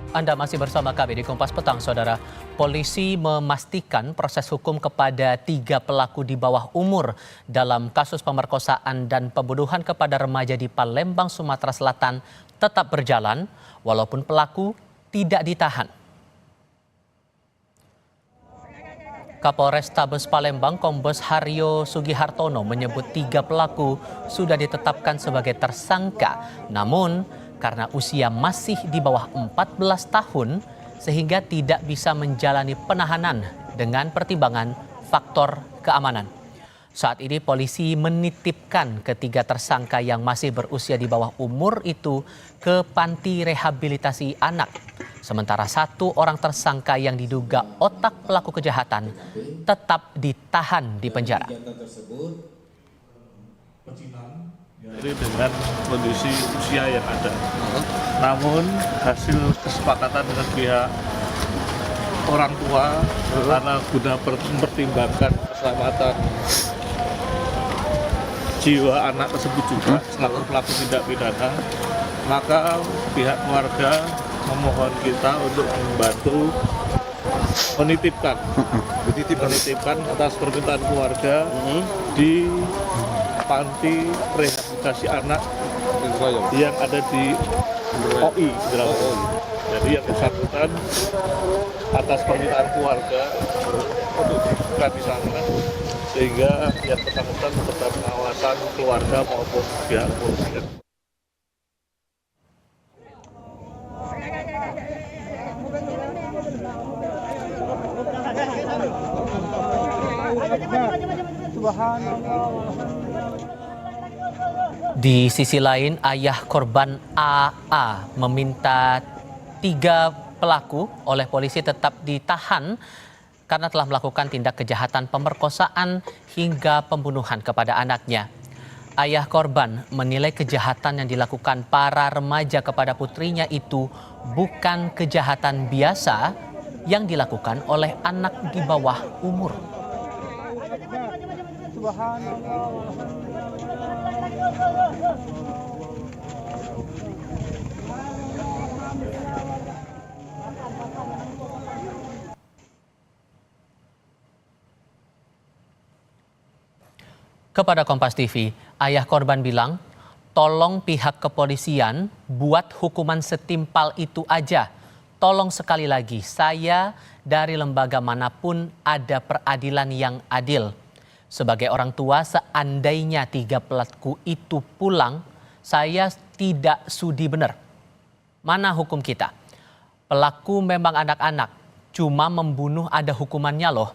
Anda masih bersama kami di Kompas Petang, Saudara. Polisi memastikan proses hukum kepada 3 pelaku di bawah umur dalam kasus pemerkosaan dan pembunuhan kepada remaja di Palembang, Sumatera Selatan tetap berjalan walaupun pelaku tidak ditahan. Kapolres Tabes Palembang Kombes Haryo Sugihartono menyebut 3 pelaku sudah ditetapkan sebagai tersangka. Namun karena usia masih di bawah 14 tahun sehingga tidak bisa menjalani penahanan dengan pertimbangan faktor keamanan. Saat ini polisi menitipkan ketiga tersangka yang masih berusia di bawah umur itu ke panti rehabilitasi anak. Sementara 1 orang tersangka yang diduga otak pelaku kejahatan tetap ditahan di penjara. Jadi dengan kondisi usia yang ada. Namun hasil kesepakatan dengan pihak orang tua karena guna mempertimbangkan keselamatan jiwa anak tersebut juga selaku pelaku tindak pidana, maka pihak keluarga memohon kita untuk membantu menitipkan atas permintaan keluarga di panti rehabilitasi anak yang ada di OI. Jadi yang bersangkutan atas permintaan keluarga untuk dititipkan di sana, sehingga yang bersangkutan tetap pengawasan keluarga maupun pihak kepolisian. Di sisi lain, ayah korban AA meminta 3 pelaku oleh polisi tetap ditahan karena telah melakukan tindak kejahatan pemerkosaan hingga pembunuhan kepada anaknya. Ayah korban menilai kejahatan yang dilakukan para remaja kepada putrinya itu bukan kejahatan biasa yang dilakukan oleh anak di bawah umur. Kepada Kompas TV, ayah korban bilang, tolong pihak kepolisian buat hukuman setimpal itu aja. Tolong sekali lagi, saya dari lembaga manapun ada peradilan yang adil. Sebagai orang tua, seandainya 3 pelaku itu pulang, saya tidak sudi benar. Mana hukum kita? Pelaku memang anak-anak, cuma membunuh ada hukumannya loh.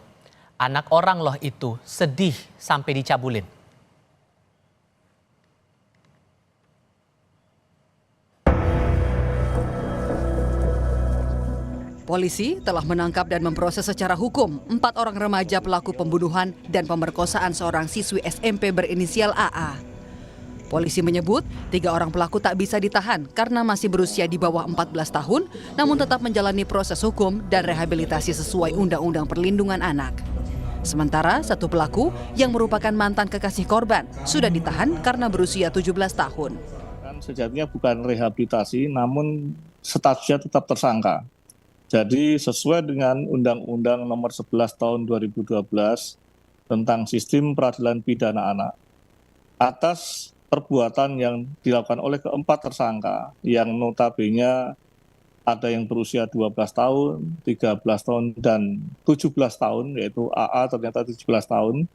Anak orang loh itu, sedih sampai dicabulin. Polisi telah menangkap dan memproses secara hukum 4 orang remaja pelaku pembunuhan dan pemerkosaan seorang siswi SMP berinisial AA. Polisi menyebut 3 orang pelaku tak bisa ditahan karena masih berusia di bawah 14 tahun, namun tetap menjalani proses hukum dan rehabilitasi sesuai Undang-Undang Perlindungan Anak. Sementara 1 pelaku yang merupakan mantan kekasih korban sudah ditahan karena berusia 17 tahun. Sejatinya bukan rehabilitasi, namun statusnya tetap tersangka. Jadi sesuai dengan Undang-Undang Nomor 11 Tahun 2012 tentang Sistem Peradilan Pidana Anak, atas perbuatan yang dilakukan oleh keempat tersangka yang notabene ada yang berusia 12 tahun, 13 tahun, dan 17 tahun, yaitu AA ternyata 17 tahun.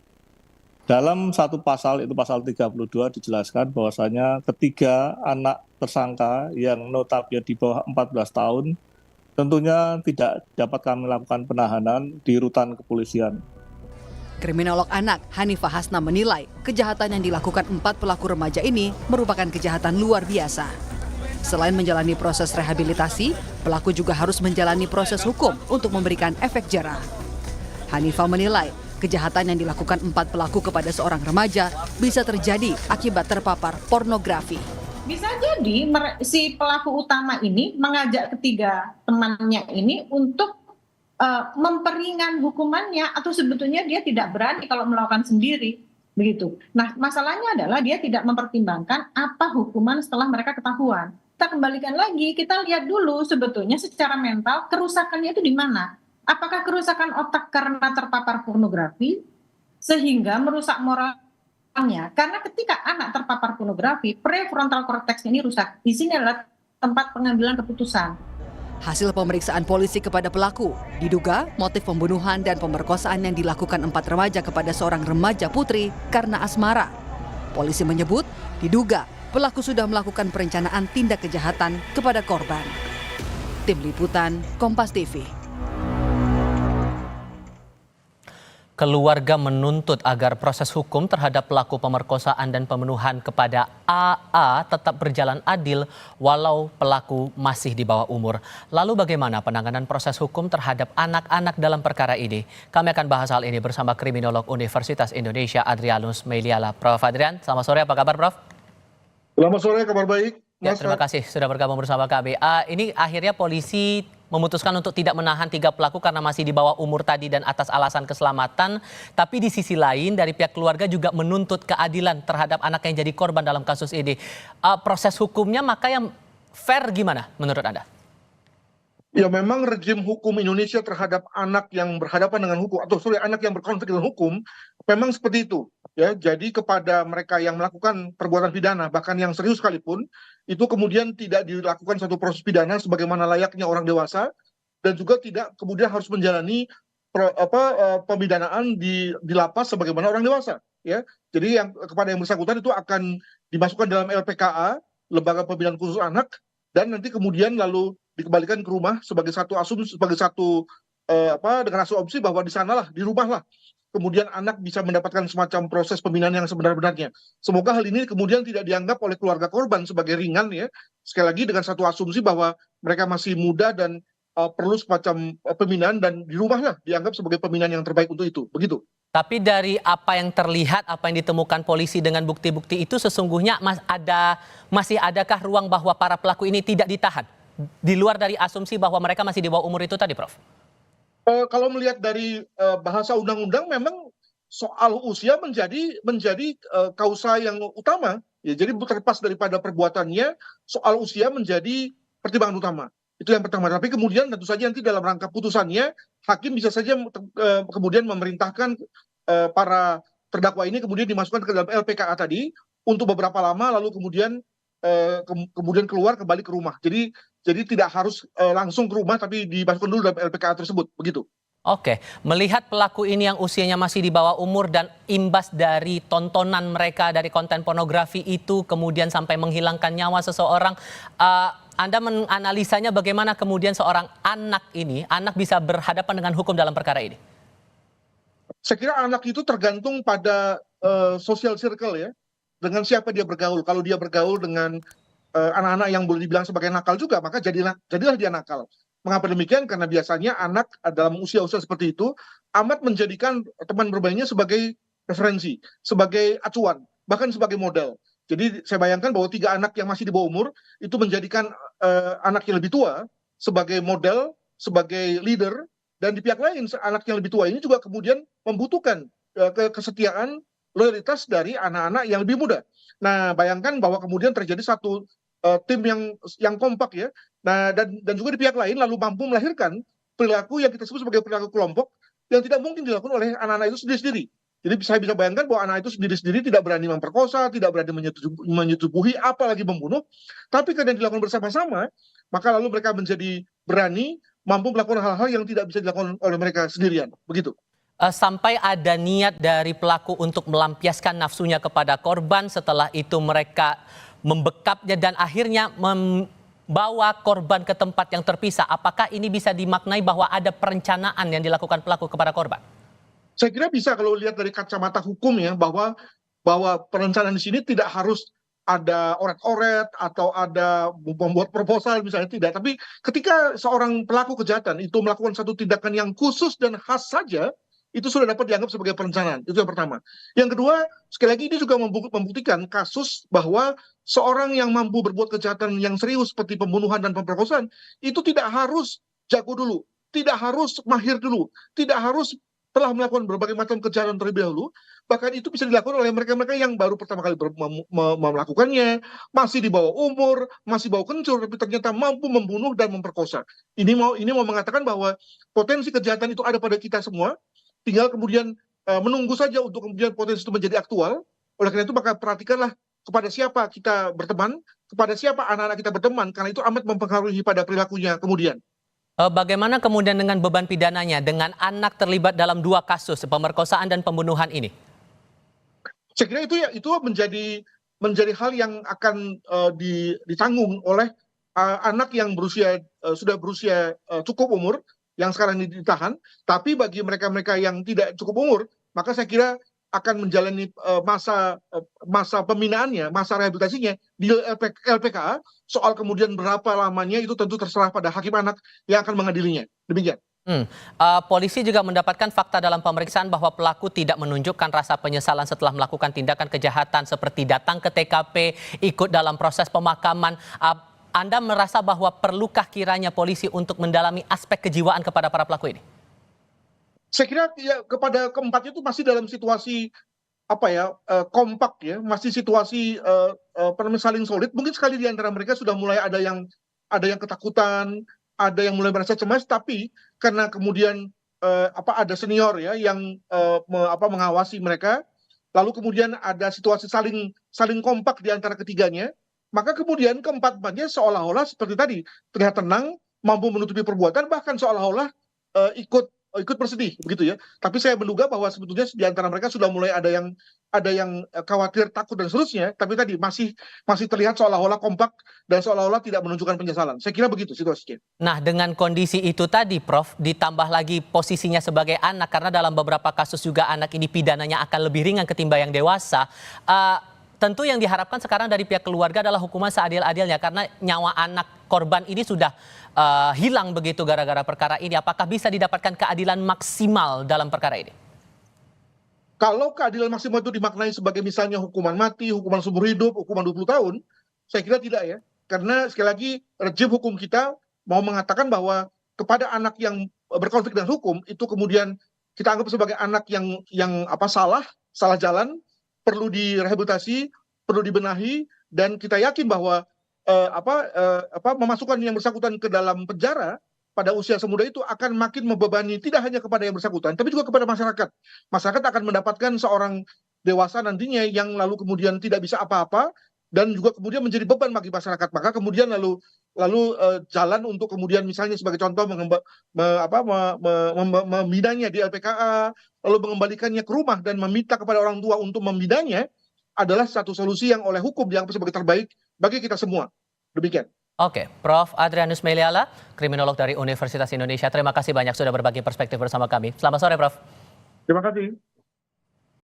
Dalam satu pasal, itu pasal 32, dijelaskan bahwasanya ketiga anak tersangka yang notabene di bawah 14 tahun tentunya tidak dapat kami lakukan penahanan di rutan kepolisian. Kriminolog anak Hanifah Hasna menilai kejahatan yang dilakukan 4 pelaku remaja ini merupakan kejahatan luar biasa. Selain menjalani proses rehabilitasi, pelaku juga harus menjalani proses hukum untuk memberikan efek jerah. Hanifah menilai kejahatan yang dilakukan 4 pelaku kepada seorang remaja bisa terjadi akibat terpapar pornografi. Bisa jadi si pelaku utama ini mengajak ketiga temannya ini untuk memperingan hukumannya, atau sebetulnya dia tidak berani kalau melakukan sendiri, begitu. Nah, masalahnya adalah dia tidak mempertimbangkan apa hukuman setelah mereka ketahuan. kita kembalikan lagi, kita lihat dulu sebetulnya secara mental kerusakannya itu di mana. Apakah kerusakan otak karena terpapar pornografi sehingga merusak moralnya? Karena ketika anak terpapar pornografi, prefrontal cortex ini rusak. Di sini adalah tempat pengambilan keputusan. Hasil pemeriksaan polisi kepada pelaku, diduga motif pembunuhan dan pemerkosaan yang dilakukan 4 remaja kepada seorang remaja putri karena asmara. Polisi menyebut, diduga pelaku sudah melakukan perencanaan tindak kejahatan kepada korban. Tim Liputan, Kompas TV. Keluarga menuntut agar proses hukum terhadap pelaku pemerkosaan dan pembunuhan kepada AA tetap berjalan adil walau pelaku masih di bawah umur. Lalu bagaimana penanganan proses hukum terhadap anak-anak dalam perkara ini? Kami akan bahas hal ini bersama kriminolog Universitas Indonesia Adrianus Meliala. Prof. Adrian, selamat sore, apa kabar Prof? Selamat sore, kabar baik. Ya, terima kasih sudah bergabung bersama kami. Ini akhirnya polisi memutuskan untuk tidak menahan 3 pelaku karena masih di bawah umur tadi dan atas alasan keselamatan. Tapi di sisi lain dari pihak keluarga juga menuntut keadilan terhadap anak yang jadi korban dalam kasus ini. Proses hukumnya maka yang fair gimana menurut Anda? Ya memang rejim hukum Indonesia terhadap anak yang berhadapan dengan hukum, anak yang berkonflik dengan hukum, memang seperti itu. Ya, jadi kepada mereka yang melakukan perbuatan pidana, bahkan yang serius sekalipun, itu kemudian tidak dilakukan satu proses pidana sebagaimana layaknya orang dewasa, dan juga tidak kemudian harus menjalani pemidanaan di lapas sebagaimana orang dewasa. Ya, jadi yang kepada yang bersangkutan itu akan dimasukkan dalam LPKA, Lembaga Pembinaan Khusus Anak, dan nanti kemudian lalu dikembalikan ke rumah sebagai satu asumsi, dengan asumsi bahwa di sanalah, di rumah lah, kemudian anak bisa mendapatkan semacam proses pembinaan yang sebenar-benarnya. Semoga hal ini kemudian tidak dianggap oleh keluarga korban sebagai ringan, ya. Sekali lagi dengan satu asumsi bahwa mereka masih muda dan perlu semacam pembinaan, dan di rumahlah dianggap sebagai pembinaan yang terbaik untuk itu. Begitu. Tapi dari apa yang terlihat, apa yang ditemukan polisi dengan bukti-bukti itu sesungguhnya masih adakah ruang bahwa para pelaku ini tidak ditahan? Di luar dari asumsi bahwa mereka masih di bawah umur itu tadi, Prof? Kalau melihat dari bahasa undang-undang, memang soal usia menjadi kausa yang utama. Ya, jadi terlepas daripada perbuatannya, soal usia menjadi pertimbangan utama. Itu yang pertama. Tapi kemudian tentu saja nanti dalam rangka putusannya, hakim bisa saja kemudian memerintahkan para terdakwa ini kemudian dimasukkan ke dalam LPKA tadi untuk beberapa lama, lalu kemudian keluar kembali ke rumah. Jadi tidak harus langsung ke rumah, tapi dimasukkan dulu dalam LPKA tersebut, begitu. Oke, melihat pelaku ini yang usianya masih di bawah umur dan imbas dari tontonan mereka dari konten pornografi itu kemudian sampai menghilangkan nyawa seseorang, Anda menganalisanya bagaimana kemudian seorang anak bisa berhadapan dengan hukum dalam perkara ini? Saya kira anak itu tergantung pada social circle, ya. Dengan siapa dia bergaul. Kalau dia bergaul dengan anak-anak yang boleh dibilang sebagai nakal juga, maka jadilah dia nakal. Mengapa demikian? Karena biasanya anak dalam usia-usia seperti itu amat menjadikan teman bermainnya sebagai referensi, sebagai acuan, bahkan sebagai model. Jadi saya bayangkan bahwa 3 anak yang masih di bawah umur itu menjadikan anak yang lebih tua sebagai model, sebagai leader, dan di pihak lain anak yang lebih tua ini juga kemudian membutuhkan kesetiaan, loyalitas dari anak-anak yang lebih muda. Nah, bayangkan bahwa kemudian terjadi satu tim yang kompak, ya. Nah, dan juga di pihak lain lalu mampu melahirkan perilaku yang kita sebut sebagai perilaku kelompok yang tidak mungkin dilakukan oleh anak-anak itu sendiri-sendiri. Jadi saya bisa bayangkan bahwa anak itu sendiri-sendiri tidak berani memperkosa, tidak berani menyetubuhi, apalagi membunuh. Tapi karena dilakukan bersama-sama, maka lalu mereka menjadi berani, mampu melakukan hal-hal yang tidak bisa dilakukan oleh mereka sendirian. Begitu. Sampai ada niat dari pelaku untuk melampiaskan nafsunya kepada korban, setelah itu mereka membekapnya dan akhirnya membawa korban ke tempat yang terpisah. Apakah ini bisa dimaknai bahwa ada perencanaan yang dilakukan pelaku kepada korban? Saya kira bisa kalau lihat dari kacamata hukum, ya, bahwa perencanaan di sini tidak harus ada oret-oret atau ada membuat proposal misalnya, tidak. Tapi ketika seorang pelaku kejahatan itu melakukan satu tindakan yang khusus dan khas saja, itu sudah dapat dianggap sebagai perencanaan. Itu yang pertama. Yang kedua, sekali lagi ini juga membuktikan kasus bahwa seorang yang mampu berbuat kejahatan yang serius seperti pembunuhan dan pemerkosaan itu tidak harus jago dulu, tidak harus mahir dulu, tidak harus telah melakukan berbagai macam kejahatan terlebih dahulu, bahkan itu bisa dilakukan oleh mereka-mereka yang baru pertama kali melakukannya, masih di bawah umur, masih bau kencur, tapi ternyata mampu membunuh dan memperkosa. Ini mau mengatakan bahwa potensi kejahatan itu ada pada kita semua, tinggal kemudian menunggu saja untuk kemudian potensi itu menjadi aktual. Oleh karena itu maka perhatikanlah kepada siapa kita berteman, kepada siapa anak-anak kita berteman, karena itu amat mempengaruhi pada perilakunya kemudian. Bagaimana kemudian dengan beban pidananya dengan anak terlibat dalam 2 kasus pemerkosaan dan pembunuhan ini? Saya kira itu menjadi hal yang akan ditanggung oleh anak yang sudah berusia cukup umur yang sekarang ditahan. Tapi bagi mereka-mereka yang tidak cukup umur, maka saya kira akan menjalani masa pembinaannya, masa rehabilitasinya di LPKA. Soal kemudian berapa lamanya itu tentu terserah pada hakim anak yang akan mengadilinya. Demikian. Polisi juga mendapatkan fakta dalam pemeriksaan bahwa pelaku tidak menunjukkan rasa penyesalan setelah melakukan tindakan kejahatan seperti datang ke TKP, ikut dalam proses pemakaman. Anda merasa bahwa perlukah kiranya polisi untuk mendalami aspek kejiwaan kepada para pelaku ini? Saya kira ya, kepada keempatnya itu masih dalam situasi kompak ya, masih situasi saling solid. Mungkin sekali di antara mereka sudah mulai ada yang ketakutan, ada yang mulai merasa cemas, tapi karena kemudian ada senior ya yang mengawasi mereka, lalu kemudian ada situasi saling kompak di antara ketiganya, maka kemudian keempat-empatnya seolah-olah seperti tadi terlihat tenang, mampu menutupi perbuatan, bahkan seolah-olah ikut bersedih begitu ya. Tapi saya menduga bahwa sebetulnya di antara mereka sudah mulai ada yang khawatir, takut dan seterusnya, tapi tadi masih terlihat seolah-olah kompak dan seolah-olah tidak menunjukkan penyesalan. Saya kira begitu situasinya. Nah, dengan kondisi itu tadi Prof, ditambah lagi posisinya sebagai anak, karena dalam beberapa kasus juga anak ini pidananya akan lebih ringan ketimbang yang dewasa. Tentu yang diharapkan sekarang dari pihak keluarga adalah hukuman seadil-adilnya, karena nyawa anak korban ini sudah hilang begitu gara-gara perkara ini. Apakah bisa didapatkan keadilan maksimal dalam perkara ini? Kalau keadilan maksimal itu dimaknai sebagai misalnya hukuman mati, hukuman seumur hidup, hukuman 20 tahun, saya kira tidak ya. Karena sekali lagi rejim hukum kita mau mengatakan bahwa kepada anak yang berkonflik dengan hukum itu kemudian kita anggap sebagai anak yang salah jalan, perlu direhabilitasi, perlu dibenahi, dan kita yakin bahwa memasukkan yang bersangkutan ke dalam penjara pada usia semuda itu akan makin membebani tidak hanya kepada yang bersangkutan, tapi juga kepada masyarakat. Masyarakat akan mendapatkan seorang dewasa nantinya yang lalu kemudian tidak bisa apa-apa dan juga kemudian menjadi beban bagi masyarakat. Maka kemudian lalu jalan untuk kemudian misalnya sebagai contoh membinanya di LPKA, lalu mengembalikannya ke rumah dan meminta kepada orang tua untuk membinanya adalah satu solusi yang oleh hukum dianggap sebagai terbaik bagi kita semua. Demikian. Oke, Prof. Adrianus Meliala, kriminolog dari Universitas Indonesia. Terima kasih banyak sudah berbagi perspektif bersama kami. Selamat sore, Prof. Terima kasih.